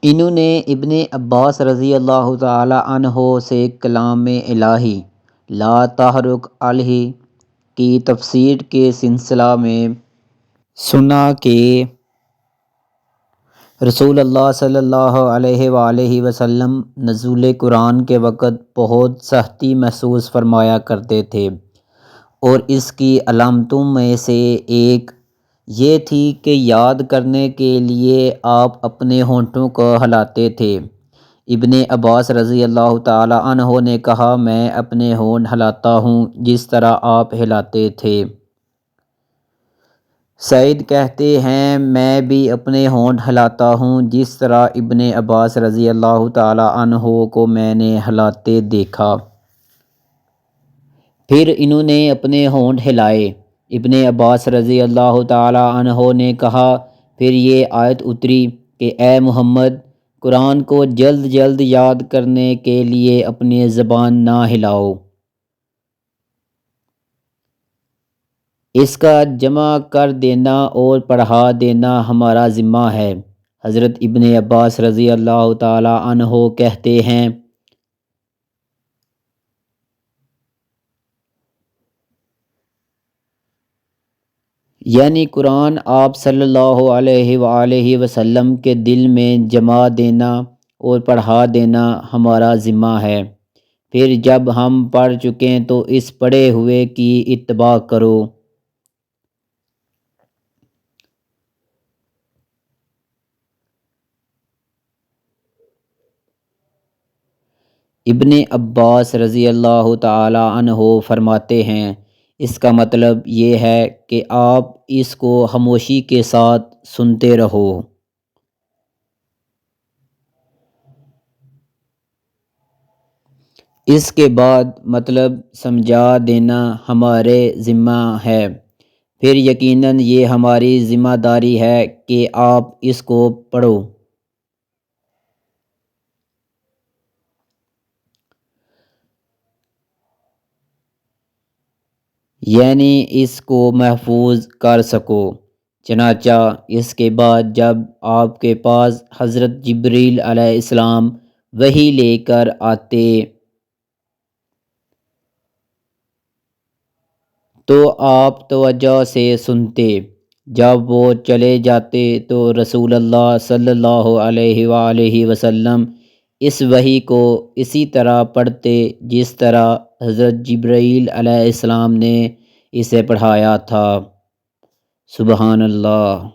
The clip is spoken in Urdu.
انہوں نے ابن عباس رضی اللہ تعالی عنہ سے کلام الہی لا تحرک علیہ کی تفسیر کے سلسلہ میں سنا کہ رسول اللہ صلی اللہ علیہ وآلہ وسلم نزول قرآن کے وقت بہت سختی محسوس فرمایا کرتے تھے، اور اس کی علامتوں میں سے ایک یہ تھی کہ یاد کرنے کے لیے آپ اپنے ہونٹوں کو ہلاتے تھے۔ ابن عباس رضی اللہ تعالی عنہ نے کہا، میں اپنے ہونٹ ہلاتا ہوں جس طرح آپ ہلاتے تھے۔ سعید کہتے ہیں، میں بھی اپنے ہونٹ ہلاتا ہوں جس طرح ابن عباس رضی اللہ تعالی عنہ کو میں نے ہلاتے دیکھا۔ پھر انہوں نے اپنے ہونٹ ہلائے۔ ابن عباس رضی اللہ تعالی عنہ نے کہا، پھر یہ آیت اتری کہ اے محمد، قرآن کو جلد جلد یاد کرنے کے لیے اپنی زبان نہ ہلاؤ۔ اس کا جمع کر دینا اور پڑھا دینا ہمارا ذمہ ہے۔ حضرت ابن عباس رضی اللہ تعالی عنہ کہتے ہیں، یعنی قرآن آپ صلی اللہ علیہ وآلہ وسلم کے دل میں جما دینا اور پڑھا دینا ہمارا ذمہ ہے۔ پھر جب ہم پڑھ چکیں تو اس پڑھے ہوئے کی اتباع کرو۔ ابن عباس رضی اللہ تعالی عنہ فرماتے ہیں، اس کا مطلب یہ ہے کہ آپ اس کو خاموشی کے ساتھ سنتے رہو۔ اس کے بعد مطلب سمجھا دینا ہمارے ذمہ ہے۔ پھر یقیناً یہ ہماری ذمہ داری ہے کہ آپ اس کو پڑھو۔ یعنی اس کو محفوظ کر سکو۔ چنانچہ اس کے بعد جب آپ کے پاس حضرت جبریل علیہ السلام وحی لے کر آتے تو آپ توجہ سے سنتے، جب وہ چلے جاتے تو رسول اللہ صلی اللہ علیہ وآلہ وسلم اس وحی کو اسی طرح پڑھتے جس طرح حضرت جبرائیل علیہ السلام نے اسے پڑھایا تھا۔ سبحان اللہ۔